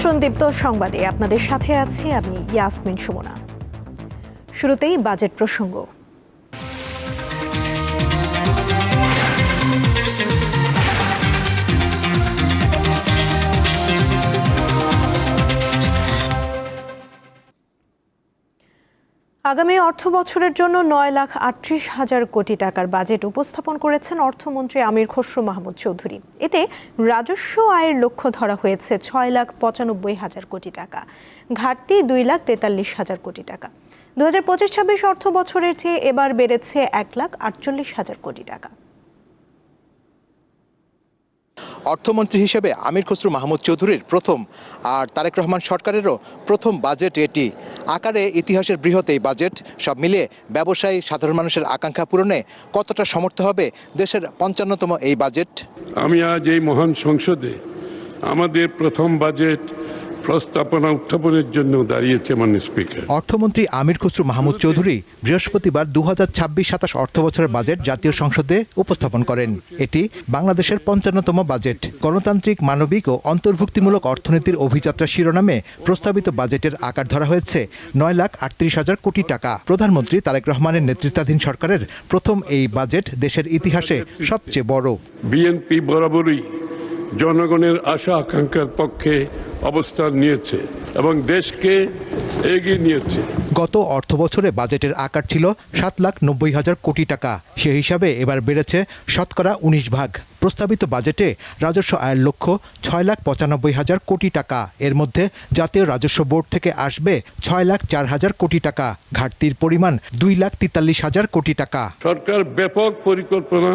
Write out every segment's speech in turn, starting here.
আমন্ত্রণ-দীপ্ত সংবাদে আপনাদের সাথে আছি আমি ইয়াসমিন সুমনা। শুরুতেই বাজেট প্রসঙ্গ। আগামী অর্থ বছরের জন্য 9,38,000 কোটি টাকার বাজেট উপস্থাপন করেছেন অর্থমন্ত্রী আমির খসরু মাহমুদ চৌধুরী। এতে রাজস্ব আয়ের লক্ষ্য ধরা হয়েছে 6,95,000 কোটি টাকা, ঘাটতি 2,43,000 কোটি টাকা। 2025-26 অর্থ বছরের চেয়ে এবার বেড়েছে 1,48,000 কোটি টাকা। অর্থমন্ত্রী হিসেবে আমির খসরু মাহমুদ চৌধুরীর প্রথম আর তারেক রহমান সরকারেরও প্রথম বাজেট এটি। আকারে ইতিহাসের বৃহৎ এই বাজেট সব মিলিয়ে ব্যবসায়ী সাধারণ মানুষের আকাঙ্ক্ষা পূরণে কতটা সমর্থ হবে দেশের 55তম এই বাজেট? আমি আজ এই মহান সংসদে আমাদের প্রথম বাজেট প্রস্তাবনা উত্থাপনের জন্য দাঁড়িয়েছে মাননীয় স্পিকার। অর্থমন্ত্রী আমির খসরু মাহমুদ চৌধুরী বৃহস্পতিবার 2026-27 অর্থ বছরের বাজেট জাতীয় সংসদে উপস্থাপন করেন। এটি বাংলাদেশের 55তম বাজেট। গণতান্ত্রিক, মানবিক ও অন্তর্ভুক্তিমূলক অর্থনীতির অভিযাত্রা শিরোনামে প্রস্তাবিত বাজেটের আকার ধরা হয়েছে 9,38,000 কোটি টাকা। প্রধানমন্ত্রী তারেক রহমানের নেতৃত্বাধীন সরকারের প্রথম এই বাজেট দেশের ইতিহাসে সবচেয়ে বড়। বিএনপি বরাবরই জনগণের আশা আকাঙ্ক্ষার পক্ষে অবস্থান নিয়েছে এবং দেশকে এগিয়ে নিয়েছে। গত অর্থ বছরে বাজেটের আকার ছিল 7,90,000 কোটি টাকা। সে হিসাবে এবার বেড়েছে শতকরা 19 ভাগ। প্রস্তাবিত বাজেটে রাজস্ব আয়ের লক্ষ্য 6,95,000 কোটি টাকা। এর মধ্যে জাতীয় রাজস্ব বোর্ড থেকে আসবে 6,04,000 কোটি টাকা। ঘাটতির পরিমাণ 2,43,000 কোটি টাকা। সরকার ব্যাপক পরিকল্পনা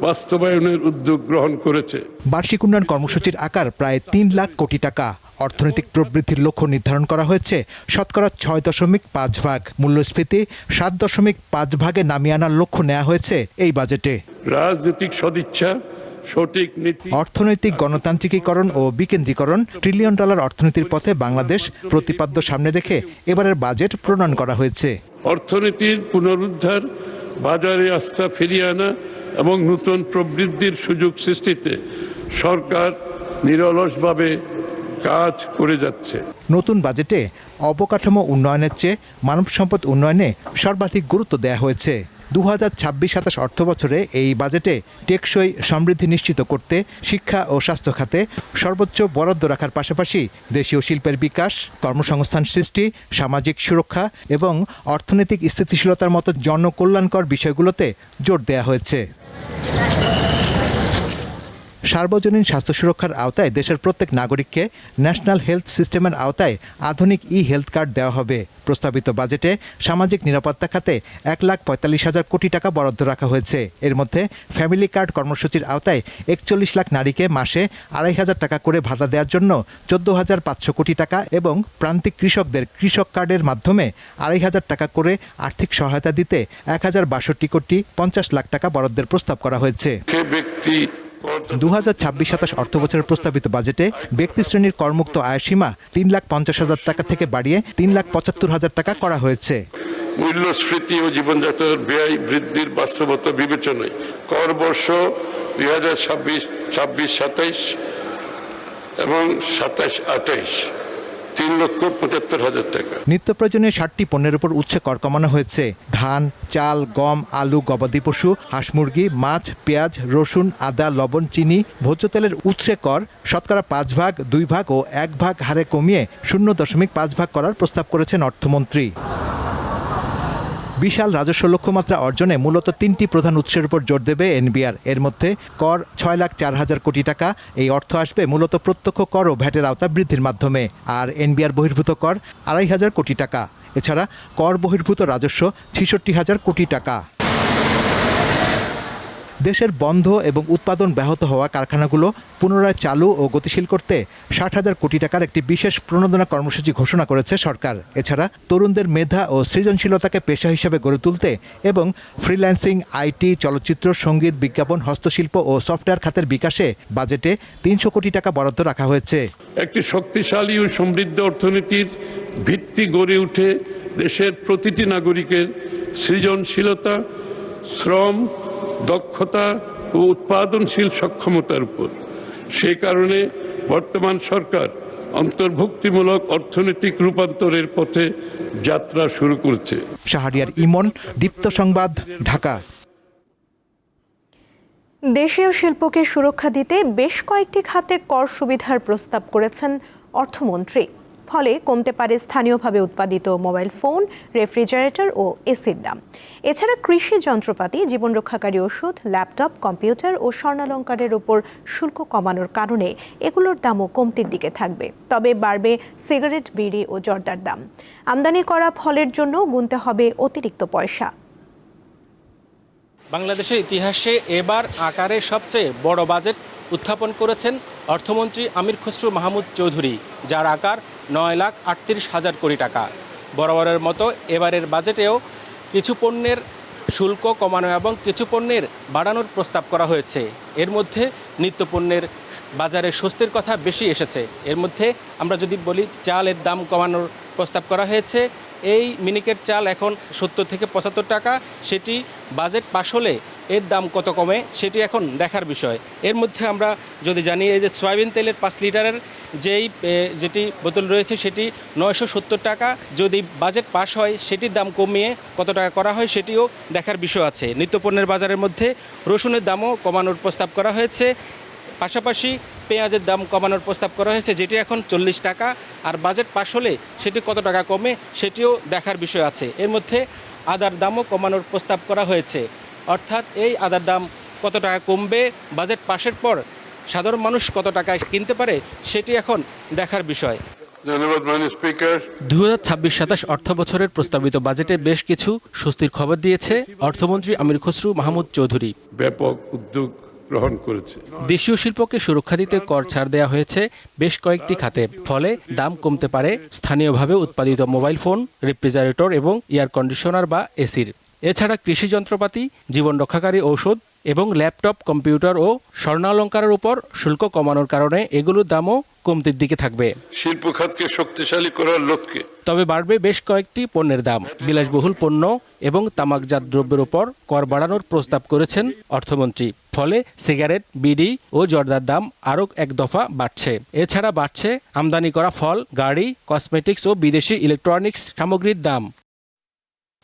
বাস্তবায়নের উদ্যোগ গ্রহণ করেছে। বার্ষিক উন্নয়ন কর্মসূচির আকার প্রায় 3 লাখ কোটি টাকা। অর্থনৈতিক প্রবৃদ্ধির লক্ষ্য নির্ধারণ করা হয়েছে শতকরা 6.5 ভাগ। মূল্যস্ফীতি 7.5 ভাগে নামিয়ে আনার লক্ষ্য নেওয়া হয়েছে এই বাজেটে। রাজনৈতিক সদিচ্ছা, সঠিক নীতি, অর্থনৈতিক গণতান্ত্রিকীকরণ ও বিকেন্দ্রীকরণ, ট্রিলিয়ন ডলার অর্থনীতির পথে বাংলাদেশ প্রতিপাদ্য সামনে রেখে এবারের বাজেট প্রণয়ন করা হয়েছে। অর্থনীতির পুনরুদ্ধার, বাজারে আস্থা ফিরিয়ে আনা এবং নতুন প্রবৃদ্ধির সুযোগ সৃষ্টিতে সরকার নিরলসভাবে কাজ করে যাচ্ছে। নতুন বাজেটে অবকাঠামো উন্নয়নের চেয়ে মানব সম্পদ উন্নয়নে সর্বাধিক গুরুত্ব দেওয়া হয়েছে। 2026-27 অর্থ বছরে এই বাজেটে টেকসই সমৃদ্ধি নিশ্চিত করতে শিক্ষা ও স্বাস্থ্য খাতে সর্বোচ্চ বরাদ্দ রাখার পাশাপাশি দেশীয় শিল্পের বিকাশ, কর্মসংস্থান সৃষ্টি, সামাজিক সুরক্ষা এবং অর্থনৈতিক স্থিতিশীলতার মতো জনকল্যাণকর বিষয়গুলোতে জোর দেওয়া হয়েছে। সার্বজনীন স্বাস্থ্য সুরক্ষার আওতায় দেশের প্রত্যেক নাগরিককে ন্যাশনাল হেলথ সিস্টেমের আওতায় আধুনিক হেলথ কার্ড দেওয়া হবে। প্রস্তাবিত বাজেটে সামাজিক নিরাপত্তা খাতে 1,45,000 কোটি টাকা বরাদ্দ রাখা হয়েছে। এর মধ্যে ফ্যামিলি কার্ড কর্মসূচির আওতায় 41 লাখ নারীকে মাসে 2,500 টাকা করে ভাতা দেওয়ার জন্য 14,500 কোটি টাকা এবং প্রান্তিক কৃষকদের কৃষক কার্ডের মাধ্যমে 2,500 টাকা করে আর্থিক সহায়তা দিতে 1,062 কোটি 50 লাখ টাকা বরাদ্দের প্রস্তাব করা হয়েছে। 2026-27 অর্থ বছরের প্রস্তাবিত বাজেটে ব্যক্তি শ্রেণীর করমুক্ত আয়ের সীমা 3,50,000 টাকা থেকে বাড়িয়ে 3,75,000 টাকা করা হয়েছে। মূল্যস্ফীতি ও জীবনযাত্রার ব্যয় বৃদ্ধির বাস্তবতা বিবেচনায় কর বর্ষ 2026-27 এবং 27-28 3,75,000 টাকা। নিত্য প্রয়োজনীয় 60টি পণ্যের উপর উচ্চ কর কমানো হয়েছে। ধান, চাল, গম, আলু, গবাদি পশু, হাঁস মুরগি, মাছ, পেঁয়াজ, রসুন, আদা, লবণ, চিনি, ভোজ্য তেলের উৎসে কর শতকরা 5 ভাগ, 2 ভাগ ও 1 ভাগ হারে কমিয়ে 0.5 ভাগ করার প্রস্তাব করেছেন অর্থমন্ত্রী। বিশাল রাজস্ব লক্ষ্যমাত্রা অর্জনে মূলত 3টি প্রধান উৎসের উপর জোর দেবে এনবিআর। এর মধ্যে কর 6,04,000 কোটি টাকা। এই অর্থ আসবে মূলত প্রত্যক্ষ কর ও ভ্যাটের আওতা বৃদ্ধির মাধ্যমে। আর এনবিআর বহির্ভূত কর 2,500 কোটি টাকা। এছাড়া কর বহির্ভূত রাজস্ব 66,000 কোটি টাকা। দেশের বন্ধ এবং উৎপাদন ব্যাহত হওয়া কারখানাগুলো পুনরায় চালু ও গতিশীল করতে 60,000 কোটি টাকার একটি বিশেষ প্রণোদনা কর্মসূচি ঘোষণা করেছে সরকার। এছাড়া তরুণদের মেধা ও সৃজনশীলতাকে পেশা হিসেবে গড়ে তুলতে এবং ফ্রিল্যান্সিং, আইটি, চলচ্চিত্র, সঙ্গীত, বিজ্ঞাপন, হস্তশিল্প ও সফটওয়্যার খাতের বিকাশে বাজেটে 300 কোটি টাকা বরাদ্দ রাখা হয়েছে। একটি শক্তিশালী ও সমৃদ্ধ অর্থনীতির ভিত্তি গড়ে উঠে দেশের প্রতিটি নাগরিকের সৃজনশীলতা, শ্রম, দক্ষতা ও উৎপাদনশীল সক্ষমতার উপর। সেই কারণে বর্তমান সরকার অন্তর্ভুক্তিমূলক অর্থনৈতিক রূপান্তরের পথে যাত্রা শুরু করছে। শাহরিয়ার ইমন, দীপ্ত সংবাদ, ঢাকা। দেশীয় শিল্পকে সুরক্ষা দিতে বেশ কয়েকটি খাতে কর সুবিধার প্রস্তাব করেছেন অর্থমন্ত্রী। ফলে কমতে পারে স্থানীয়ভাবে উৎপাদিত মোবাইল ফোন, রেফ্রিজারেটর ও এসির দাম। এছাড়া কৃষি যন্ত্রপাতি, জীবনরক্ষাকারী ওষুধ, ল্যাপটপ, কম্পিউটার ও স্বর্ণালংকারের উপর শুল্ক কমানোর কারণে এগুলোর দামও কমতির দিকে থাকবে। তবে বাড়বে সিগারেট, বিড়ি ও জর্দার দাম। আমদানি করা ফলের জন্য গুনতে হবে অতিরিক্ত পয়সা। বাংলাদেশের ইতিহাসে এবার আকারে সবচেয়ে বড় বাজেট উত্থাপন করেছেন অর্থমন্ত্রী আমির খসরু মাহমুদ চৌধুরী, যার আকার 9,38,000 কোটি টাকা। বরাবরের মতো এবারের বাজেটেও কিছু পণ্যের শুল্ক কমানো এবং কিছু পণ্যের বাড়ানোর প্রস্তাব করা হয়েছে। এর মধ্যে নিত্যপণ্যের বাজারে স্বস্তির কথা বেশি এসেছে। এর মধ্যে আমরা যদি বলি, চালের দাম কমানোর প্রস্তাব করা হয়েছে। এই মিনিকেট চাল এখন 70 থেকে 75 টাকা। সেটি বাজেট পাশ হলে এর দাম কত কমে সেটি এখন দেখার বিষয়। এর মধ্যে আমরা যদি জানি, এই যে সয়াবিন তেলের 5 লিটারের যেটি বোতল রয়েছে সেটি 970 টাকা। যদি বাজেট পাস হয় সেটির দাম কমিয়ে কত টাকা করা হয় সেটিও দেখার বিষয় আছে। নিত্যপণ্যের বাজারের মধ্যে রসুনের দামও কমানোর প্রস্তাব করা হয়েছে। পাশাপাশি পেঁয়াজের দাম কমানোর প্রস্তাব করা হয়েছে, যেটি এখন 40 টাকা। আর বাজেট পাস হলে সেটি কত টাকা কমে সেটিও দেখার বিষয় আছে। এর মধ্যে আদার দামও কমানোর প্রস্তাব করা হয়েছে। অর্থাৎ এই আদার দাম কত টাকা কমবে, বাজেট পাশের পর সাধারণ মানুষ কত টাকায় কিনতে পারে সেটি এখন দেখার বিষয়। ধন্যবাদ মাননীয় স্পিকার। 2026-27 অর্থ বছরের প্রস্তাবিত বাজেটে বেশ কিছু স্বস্তির খবর দিয়েছে অর্থমন্ত্রী আমির খসরু মাহমুদ চৌধুরী। ব্যাপক উদ্যোগ গ্রহণ করেছে। দেশীয় শিল্পকে সুরক্ষা দিতে কর ছাড় দেওয়া হয়েছে বেশ কয়েকটি খাতে। ফলে দাম কমতে পারে স্থানীয়ভাবে উৎপাদিত মোবাইল ফোন, রেফ্রিজারেটর এবং এয়ার কন্ডিশনার বা এসির। এছাড়া কৃষি যন্ত্রপাতি, জীবন রক্ষাকারী ঔষধ এবং ল্যাপটপ, কম্পিউটার ও স্বর্ণালংকারের উপর শুল্ক কমানোর কারণে এগুলোর দামও কমতির দিকে থাকবে। শিল্প খাতকে শক্তিশালী করার লক্ষ্যে তবে বাড়বে বেশ কয়েকটি পণ্যের দাম। বিলাসবহুল পণ্য এবং তামাকজাত দ্রব্যের উপর কর বাড়ানোর প্রস্তাব করেছেন অর্থমন্ত্রী। ফলে সিগারেট, বিড়ি ও জর্দার দাম আরও এক দফা বাড়ছে। এছাড়া বাড়ছে আমদানি করা ফল, গাড়ি, কসমেটিক্স ও বিদেশি ইলেকট্রনিক্স সামগ্রীর দাম।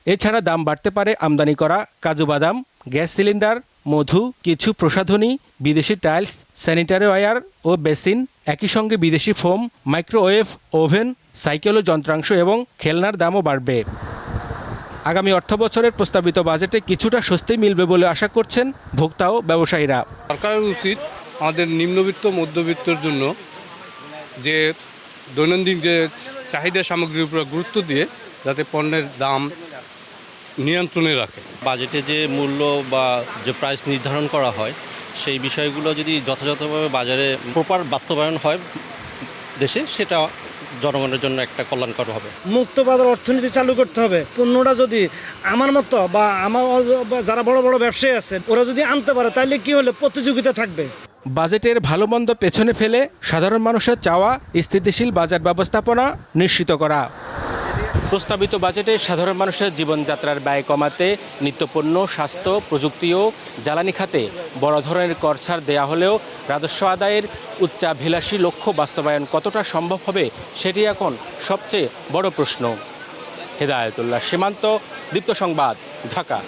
এছাড়া দাম বাড়তে পারে আমদানি করা কাজু বাদাম, গ্যাস সিলিন্ডার, মধু, কিছু প্রসাধনী, বিদেশি টাইলস, স্যানিটারি ওয়্যার ও বেসিন, একই সঙ্গে বিদেশি ফোম, মাইক্রোওয়েভ, ওভেন, সাইকেল ও যন্ত্রাংশ এবং খেলনার দামও বাড়বে। আগামী অর্থ বছরের প্রস্তাবিত বাজেটে কিছুটা স্বস্তি মিলবে বলে আশা করছেন ভোক্তা ও ব্যবসায়ীরা। সরকারের উচিত আমাদের নিম্নবিত্ত মধ্যবিত্তর জন্য যে দৈনন্দিন যে চাহিদা সামগ্রীর উপর গুরুত্ব দিয়ে যাতে পণ্যের দাম নিয়ন্ত্রণে রাখে। বাজেটে যে মূল্য বা যে প্রাইস নির্ধারণ করা হয় সেই বিষয়গুলো যদি যথাযথভাবে বাজারে প্রপার বাস্তবায়ন হয় দেশে, সেটা জনগণের জন্য একটা কল্যাণকর হবে। মুক্ত বাজার অর্থনীতি চালু করতে হবে। পণ্যটা যদি আমার মতো বা আমার যারা বড় বড় ব্যবসায়ী আছেন ওরা যদি আনতে পারে তাহলে কি হলে প্রতিযোগিতা থাকবে। বাজেটের ভালো মন্দ পেছনে ফেলে সাধারণ মানুষের চাওয়া স্থিতিশীল বাজার ব্যবস্থাপনা নিশ্চিত করা। প্রস্তাবিত বাজেটে সাধারণ মানুষের জীবনযাত্রার ব্যয় কমাতে নিত্যপণ্য, স্বাস্থ্য, প্রযুক্তি ও জ্বালানি খাতে বড় ধরনের কর ছাড় দেওয়া হলেও রাজস্ব আদায়ের উচ্চাভিলাষী লক্ষ্য বাস্তবায়ন কতটা সম্ভব হবে সেটি এখন সবচেয়ে বড় প্রশ্ন। হেদায়েতুল্লাহ সীমান্ত, দীপ্ত সংবাদ, ঢাকা।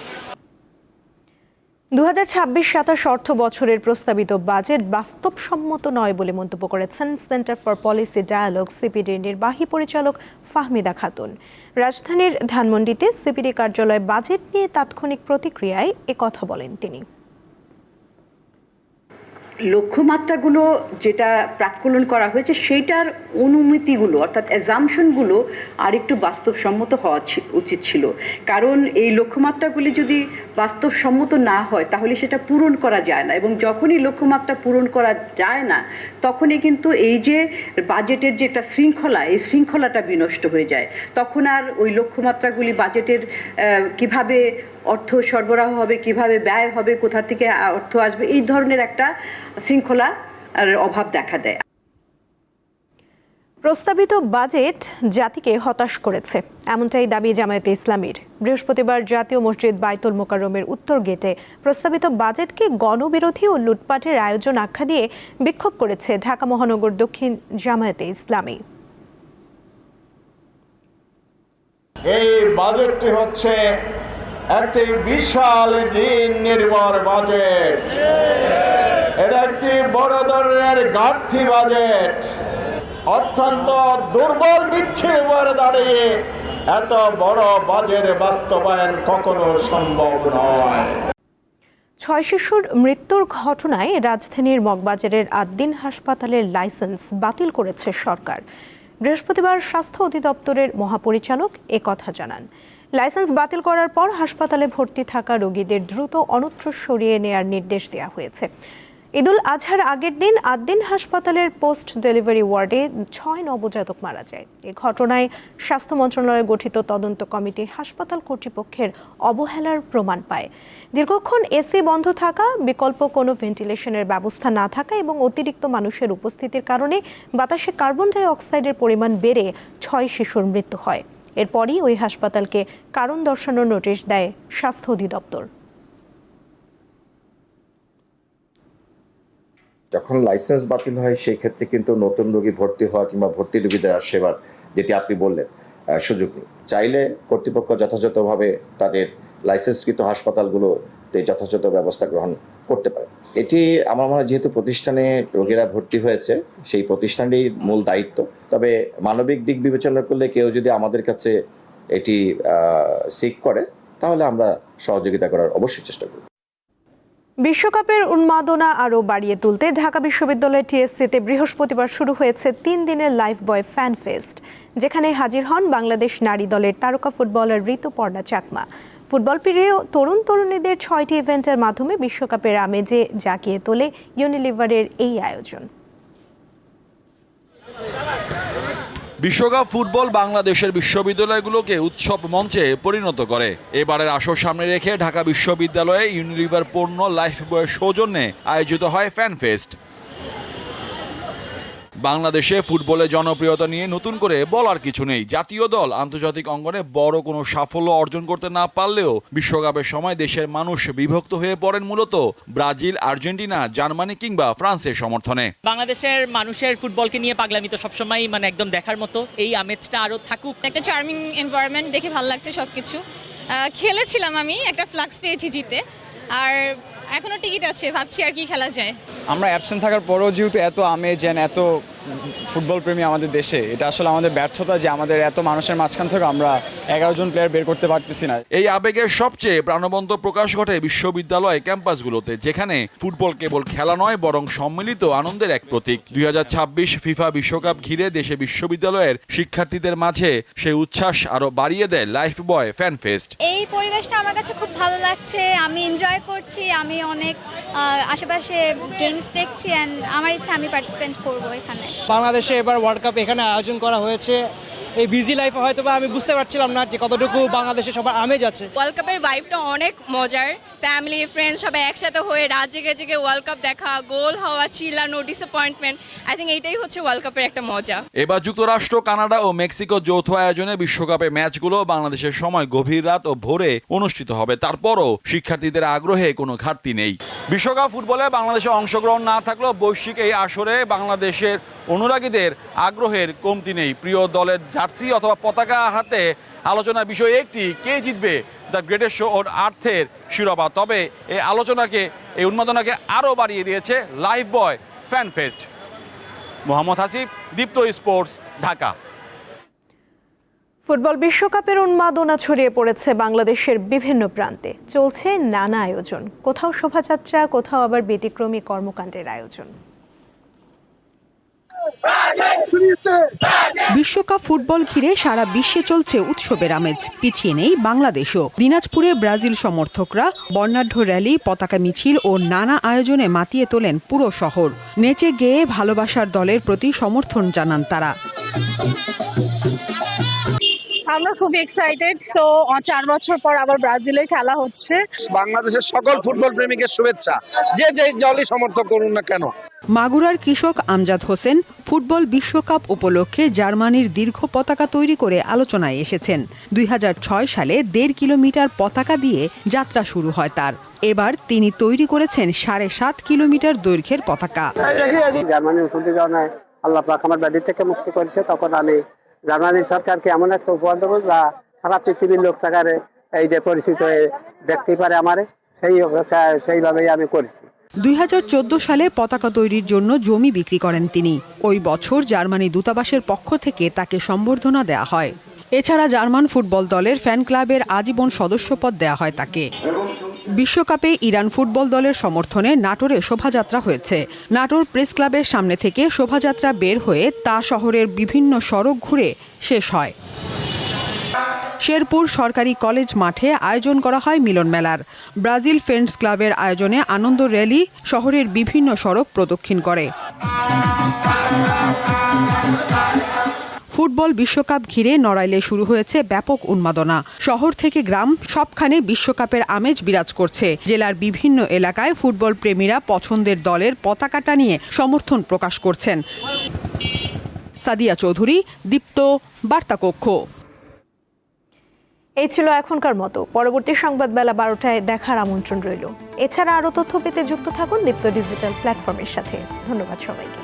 2026-27 অর্থ বছরের প্রস্তাবিত বাজেট বাস্তবসম্মত নয় বলে মন্তব্য করেছেন সেন্টার ফর পলিসি ডায়ালগ সিপিডির নির্বাহী পরিচালক ফাহমিদা খাতুন। রাজধানীর ধানমন্ডিতে সিপিডি কার্যালয়ে বাজেট নিয়ে তাৎক্ষণিক প্রতিক্রিয়ায় একথা বলেন তিনি। লক্ষ্যমাত্রাগুলো যেটা প্রাক্কলন করা হয়েছে সেটার অনুমিতিগুলো অর্থাৎ অ্যাজাম্পশনগুলো আর একটু বাস্তবসম্মত হওয়া উচিত ছিল। কারণ এই লক্ষ্যমাত্রাগুলি যদি বাস্তবসম্মত না হয় তাহলে সেটা পূরণ করা যায় না, এবং যখনই লক্ষ্যমাত্রা পূরণ করা যায় না তখনই কিন্তু এই যে বাজেটের যে একটা শৃঙ্খলা, এই শৃঙ্খলাটা বিনষ্ট হয়ে যায়। তখন আর ওই লক্ষ্যমাত্রাগুলি বাজেটের কিভাবে অর্থ সরবরাহ হবে, কিভাবে ব্যয় হবে, কোথা থেকে অর্থ আসবে, এই ধরনের একটা শৃঙ্খলা অভাব দেখা দেয়। প্রস্তাবিত বাজেট জাতিকে হতাশ করেছে, এমনটাই দাবি জামায়াতে ইসলামীর। বৃহস্পতিবার জাতীয় মসজিদ বায়তুল মোকাররমের উত্তর গেটে প্রস্তাবিত বাজেটকে গণবিরোধী ও লুটপাটের আয়োজন আখ্যা দিয়ে বিক্ষোভ করেছে ঢাকা মহানগর দক্ষিণ জামায়াতে ইসলামী। এই বাজেটটি হচ্ছে একটি বিশাল ঋণ নির্ভর বাজেট। এটা একটি বড় ধরনের ঘাটতি বাজেট। অত্যন্ত দুর্বল ভিত্তির উপরে দাঁড়িয়ে এত বড় বাজেট বাস্তবায়ন কখনো সম্ভব নয়। 6 শিশুর মৃত্যুর ঘটনায় রাজধানীর মগবাজারের আদ্দিন হাসপাতালের লাইসেন্স বাতিল করেছে সরকার। বৃহস্পতিবার স্বাস্থ্য অধিদপ্তরের মহাপরিচালক একথা জানান। লাইসেন্স বাতিল করার পর হাসপাতালে ভর্তি থাকা রোগীদের দ্রুত অন্যত্র সরিয়ে নেয়ার নির্দেশ দেওয়া হয়েছে। ঈদুল আজহার আগের দিন আদ্দিন হাসপাতালের পোস্ট ডেলিভারি ওয়ার্ডে 6 নবজাতক মারা যায়। এ ঘটনায় স্বাস্থ্য মন্ত্রণালয় গঠিত তদন্ত কমিটি হাসপাতাল কর্তৃপক্ষের অবহেলার প্রমাণ পায়। দীর্ঘক্ষণ এসি বন্ধ থাকা, বিকল্প কোনো ভেন্টিলেশনের ব্যবস্থা না থাকা এবং অতিরিক্ত মানুষের উপস্থিতির কারণে বাতাসে কার্বন ডাই অক্সাইডের পরিমাণ বেড়ে 6 শিশুর মৃত্যু হয়। এরপরই ওই হাসপাতালকে কারণ দর্শানোর নোটিশ দেয় স্বাস্থ্য অধিদপ্তর। যখন লাইসেন্স বাতিল হয় সেই ক্ষেত্রে কিন্তু নতুন রোগী ভর্তি হওয়া কিংবা ভর্তি রোগীদের সেবার, যেটি আপনি বললেন, সুযোগ নেই। চাইলে কর্তৃপক্ষ যথাযথভাবে তাদের লাইসেন্সকৃত হাসপাতালগুলোতে যথাযথ ব্যবস্থা গ্রহণ করতে পারে। এটি আমার মনে হয় যেহেতু প্রতিষ্ঠানে রোগীরা ভর্তি হয়েছে সেই প্রতিষ্ঠানেরই মূল দায়িত্ব। তবে মানবিক দিক বিবেচনা করলে কেউ যদি আমাদের কাছে এটি সিক করে তাহলে আমরা সহযোগিতা করার অবশ্যই চেষ্টা করব। বিশ্বকাপের উন্মাদনা আরও বাড়িয়ে তুলতে ঢাকা বিশ্ববিদ্যালয়ের টিএসসিতে বৃহস্পতিবার শুরু হয়েছে 3 দিনের লাইফ বয় ফ্যান ফেস্ট, যেখানে হাজির হন বাংলাদেশ নারী দলের তারকা ফুটবলার ঋতুপর্ণা চাকমা। ফুটবল প্রিয় তরুণ তরুণীদের 6টি ইভেন্টের মাধ্যমে বিশ্বকাপের আমেজে জাঁকিয়ে তোলে ইউনিলিভারের এই আয়োজন। বিশ্বকাপ ফুটবল বাংলাদেশের বিশ্ববিদ্যালয়গুলোকে উৎসব মঞ্চে পরিণত করে। এবারের আসর সামনে রেখে ঢাকা বিশ্ববিদ্যালয়ে ইউনিলিভার পণ্য লাইফ বয়ের সৌজন্যে আয়োজিত হয় ফ্যান ফেস্ট। বাংলাদেশে ফুটবলে জনপ্রিয়তা নিয়ে নতুন করে বলার কিছু নেই। জাতীয় দল আন্তর্জাতিক অঙ্গনে বড় কোনো সাফল্য অর্জন করতে না পারলেও বিশ্বকাপের সময় দেশের মানুষ বিভক্ত হয়ে পড়েন মূলত ব্রাজিল, আর্জেন্টিনা, জার্মানি কিংবা ফ্রান্সের সমর্থনে। বাংলাদেশের মানুষের ফুটবলকে নিয়ে পাগলামি তো সবসময় একদম দেখার মতো। এই আমেজটা আরো থাকুক। একটা চার্মিং এনভায়রনমেন্ট দেখে ভালো লাগছে সবকিছু। খেলেছিলাম, আমি একটা ফ্লাক্স পেয়েছি জিতে, আর এখনো টিকিট আছে, ভাবছি আর কি খেলা যায়। আমরা অ্যাবসেন্ট থাকার পরেও যেহেতু এত আমেজ এত ফুটবল প্রেমী আমাদের দেশে, এটা আসলে আমাদের ব্যর্থতা যে আমাদের এত মানুষের মাঝখান থেকে আমরা 11 জন প্লেয়ার বের করতে পারতেছি না। এই আবেগের সবচেয়ে প্রাণবন্ত প্রকাশ ঘটে বিশ্ববিদ্যালয় ক্যাম্পাসগুলোতে, যেখানে ফুটবল কেবল খেলা নয় বরং সম্মিলিত আনন্দের এক প্রতীক। 2026 ফিফা বিশ্বকাপ ঘিরে দেশে বিশ্ববিদ্যালয়ের শিক্ষার্থীদের মাঝে সেই উচ্ছ্বাস আরো বাড়িয়ে দেয় লাইফ বয় ফ্যান ফেস্ট। এই পরিবেশটা আমার কাছে খুব ভালো লাগছে, আমি এনজয় করছি, আমি অনেক আশেপাশে গেমস দেখছি এন্ড আমার ইচ্ছা আমি পার্টিসিপেট করব এখানে। বাংলাদেশে এবার ওয়ার্ল্ড কাপ এখানে আয়োজন করা হয়েছে। এই বিজি লাইফে হয়তো আমি বুঝতে পারছিলাম না যে কতটুকু বাংলাদেশে সবার আমেজ আছে। ওয়ার্ল্ড কাপের ভাইবটা অনেক মজার, ফ্যামিলি ফ্রেন্ডস সবাই একসাথে হয়ে রাত জেগে জেগে ওয়ার্ল্ড কাপ দেখা, গোল হওয়া, চিল্লানো, ডিসঅ্যাপয়েন্টমেন্ট, আই থিঙ্ক এইটাই হচ্ছে ওয়ার্ল্ড কাপের একটা মজা। এবার যুক্তরাষ্ট্র, কানাডা ও মেক্সিকো যৌথ আয়োজনে বিশ্বকাপের ম্যাচগুলো বাংলাদেশের সময় গভীর রাত ও ভোরে অনুষ্ঠিত হবে। তারপরও শিক্ষার্থীদের আগ্রহে কোনো ঘাটতি নেই। বিশ্বকাপ ফুটবলে বাংলাদেশে অংশগ্রহণ না থাকলেও বৈশ্বিক এই আসরে বাংলাদেশের অনুরাগীদের আগ্রহের কমতি নেই। প্রিয় দলের জার্সি অথবা পতাকা হাতে আলোচনার বিষয় একটি, কে জিতবে দ্য গ্রেটেস্ট শো অন আর্থের শিরোপা। তবে এই উন্মাদনাকে আরও বাড়িয়ে দিয়েছে লাইফ বয় ফ্যান ফেস্ট। মোহাম্মদ হাসিব, দীপ্ত স্পোর্টস, ঢাকা। ফুটবল বিশ্বকাপের উন্মাদনা ছড়িয়ে পড়েছে বাংলাদেশের বিভিন্ন প্রান্তে। চলছে নানা আয়োজন, কোথাও শোভাযাত্রা, কোথাও আবার ব্যতিক্রমী কর্মকাণ্ডের আয়োজন। বিশ্বকাপ ফুটবল ঘিরে সারা বিশ্বে চলছে উৎসবের আমেজ। পিছিয়ে নেই বাংলাদেশও। দিনাজপুরে ব্রাজিল সমর্থকরা বর্ণাঢ্য র্যালি, পতাকা মিছিল ও নানা আয়োজনে মাতিয়ে তোলেন পুরো শহর। নেচে গেয়ে ভালোবাসার দলের প্রতি সমর্থন জানান তারা। আমরা খুবই এক্সাইটেড। সো 4 বছর পর আবার ব্রাজিলের খেলা হচ্ছে। বাংলাদেশের সকল ফুটবল প্রেমীকে শুভেচ্ছা, যে দলই সমর্থন করুন না কেন। মাগুরার কৃষক আমজাদ হোসেন ফুটবল বিশ্বকাপ উপলক্ষে জার্মানির দীর্ঘ পতাকা তৈরি করে আলোচনায় এসেছেন। 2006 সালে 1.5 কিলোমিটার পতাকা দিয়ে যাত্রা শুরু হয় তার। এবার তিনি তৈরি করেছেন 7.5 কিলোমিটার দৈর্ঘ্যের পতাকা। জার্মানির ওষুধের কারণে আল্লাহ পাক আমার ব্যাধি থেকে মুক্তি করেছে, তখন আমি জার্মানির সরকারকে এমন একটা উপহার দেবো যা সারা পৃথিবীর লোক থাকারে এই যে পরিচিত হয়ে দেখতেই পারে আমারে, সেইভাবেই আমি করেছি। 2014 সালে পতাকা তৈরির জন্য জমি বিক্রি করেন তিনি। ওই বছর জার্মানি দূতাবাসের পক্ষ থেকে তাকে সম্বর্ধনা দেয়া হয়। এছাড়া জার্মান ফুটবল দলের ফ্যান ক্লাবের আজীবন সদস্যপদ দেয়া হয় তাকে। বিশ্বকাপে ইরান ফুটবল দলের সমর্থনে নাটোরে শোভাযাত্রা হয়েছে। নাটোর প্রেস ক্লাবের সামনে থেকে শোভাযাত্রা বের হয়ে তা শহরের বিভিন্ন সড়ক ঘুরে শেষ হয়। শেরপুর সরকারি কলেজ মাঠে আয়োজন করা হয় মিলন মেলার। ব্রাজিল ফ্রেন্ডস ক্লাবের আয়োজনে আনন্দ র্যালি শহরের বিভিন্ন সড়ক প্রদক্ষিণ করে। ফুটবল বিশ্বকাপ ঘিরে নড়াইলে শুরু হয়েছে ব্যাপক উন্মাদনা। শহর থেকে গ্রাম সবখানে বিশ্বকাপের আমেজ বিরাজ করছে। জেলার বিভিন্ন এলাকায় ফুটবল প্রেমীরা পছন্দের দলের পতাকাটা নিয়ে সমর্থন প্রকাশ করছেন। সাদিয়া চৌধুরী, দীপ্ত, বার্তাকক্ষ। এই ছিল এখনকার মতো। পরবর্তী সংবাদ বেলা 12টায় দেখার আমন্ত্রণ রইল। এছাড়া আরও তথ্য পেতে যুক্ত থাকুন দীপ্ত ডিজিটাল প্ল্যাটফর্মের সাথে। ধন্যবাদ সবাইকে।